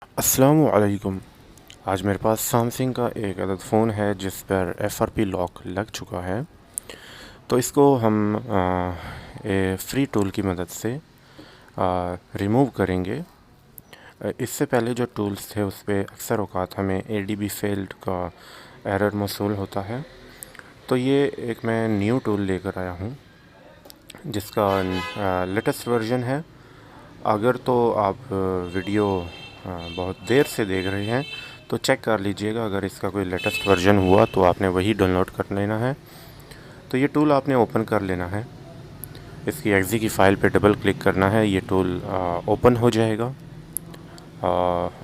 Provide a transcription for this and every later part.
अस्सलामुअलैकुम। आज मेरे पास सैमसंग का एक अदद फ़ोन है जिस पर एफआरपी लॉक लग चुका है। तो इसको हम फ्री टूल की मदद से रिमूव करेंगे। इससे पहले जो टूल्स थे उस पे अक्सर औक़ात हमें एडीबी फेल्ड का एरर मौसूल होता है। तो ये एक मैं न्यू टूल लेकर आया हूँ जिसका लेटेस्ट वर्जन है। अगर तो आप वीडियो बहुत देर से देख रहे हैं तो चेक कर लीजिएगा, अगर इसका कोई लेटेस्ट वर्जन हुआ तो आपने वही डाउनलोड कर लेना है। तो ये टूल आपने ओपन कर लेना है, इसकी एक्जी की फ़ाइल पे डबल क्लिक करना है, ये टूल ओपन हो जाएगा।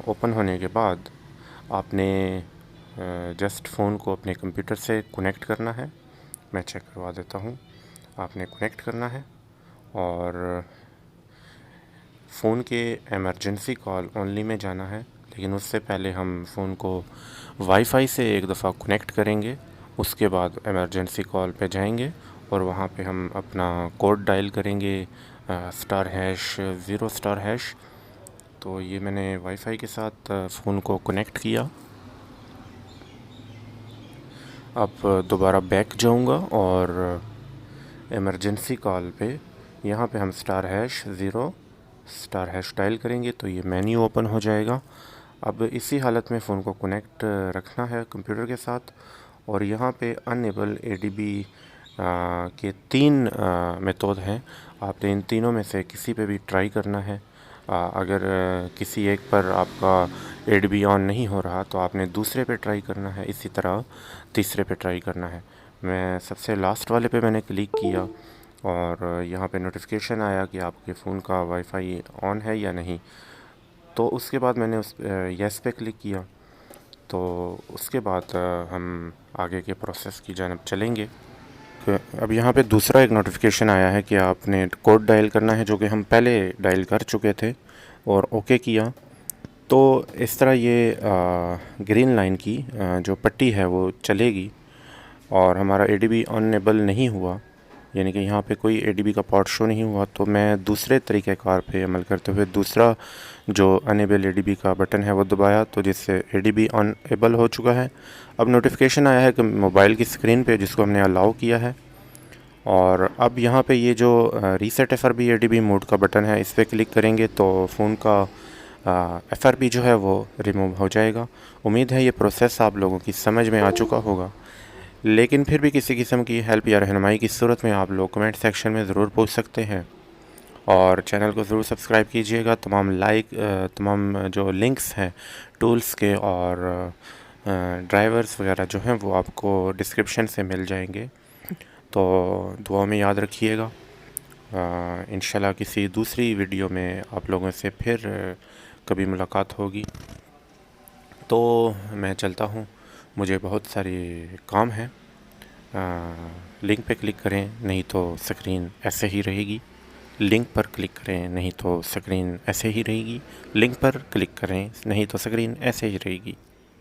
ओपन होने के बाद आपने जस्ट फ़ोन को अपने कंप्यूटर से कनेक्ट करना है। मैं चेक करवा देता हूँ। आपने कनेक्ट करना है और फ़ोन के एमरजेंसी कॉल ओनली में जाना है, लेकिन उससे पहले हम फ़ोन को वाईफाई से एक दफ़ा कनेक्ट करेंगे। उसके बाद एमरजेंसी कॉल पे जाएंगे और वहाँ पे हम अपना कोड डायल करेंगे *#0*#। तो ये मैंने वाईफाई के साथ फ़ोन को कनेक्ट किया। अब दोबारा बैक जाऊँगा और एमरजेंसी कॉल पे यहाँ पे हम *#0* डायल करेंगे तो ये मेन्यू ओपन हो जाएगा। अब इसी हालत में फ़ोन को कनेक्ट रखना है कंप्यूटर के साथ और यहाँ पे अनएबल एडीबी के 3 मेथड हैं। आपने इन तीनों में से किसी पे भी ट्राई करना है। अगर किसी एक पर आपका एडीबी ऑन नहीं हो रहा तो आपने दूसरे पे ट्राई करना है, इसी तरह तीसरे पे ट्राई करना है। मैं सबसे लास्ट वाले पे मैंने क्लिक किया और यहाँ पे नोटिफिकेशन आया कि आपके फ़ोन का वाईफाई ऑन है या नहीं। तो उसके बाद मैंने उस येस पे क्लिक किया। तो उसके बाद हम आगे के प्रोसेस की जानब चलेंगे। अब यहाँ पे दूसरा एक नोटिफिकेशन आया है कि आपने कोड डायल करना है, जो कि हम पहले डायल कर चुके थे और ओके किया। तो इस तरह ये ग्रीन लाइन की जो पट्टी है वो चलेगी और हमारा एडीबी ऑनेबल नहीं हुआ, यानी कि यहाँ पे कोई एडीबी का पोर्ट शो नहीं हुआ। तो मैं दूसरे तरीक़ेकार पे अमल करते हुए दूसरा जो अनेबल एडीबी का बटन है वो दबाया, तो जिससे एडीबी ऑनेबल हो चुका है। अब नोटिफिकेशन आया है कि मोबाइल की स्क्रीन पे, जिसको हमने अलाउ किया है। और अब यहाँ पे ये जो रीसेट एफआरपी एडीबी मोड का बटन है, इस पर क्लिक करेंगे तो फ़ोन का एफआरपी जो है वो रिमूव हो जाएगा। उम्मीद है ये प्रोसेस आप लोगों की समझ में आ चुका होगा, लेकिन फिर भी किसी किस्म की हेल्प या रहनुमाई की सूरत में आप लोग कमेंट सेक्शन में ज़रूर पूछ सकते हैं और चैनल को ज़रूर सब्सक्राइब कीजिएगा। तमाम जो लिंक्स हैं टूल्स के और ड्राइवर्स वगैरह जो हैं वो आपको डिस्क्रिप्शन से मिल जाएंगे। तो दुआ में याद रखिएगा। इंशाल्लाह किसी दूसरी वीडियो में आप लोगों से फिर कभी मुलाकात होगी। तो मैं चलता हूँ, मुझे बहुत सारी काम है। लिंक पे क्लिक करें, नहीं तो स्क्रीन ऐसे ही रहेगी। लिंक पर क्लिक करें, नहीं तो स्क्रीन ऐसे ही रहेगी। लिंक पर क्लिक करें, नहीं तो स्क्रीन ऐसे ही रहेगी।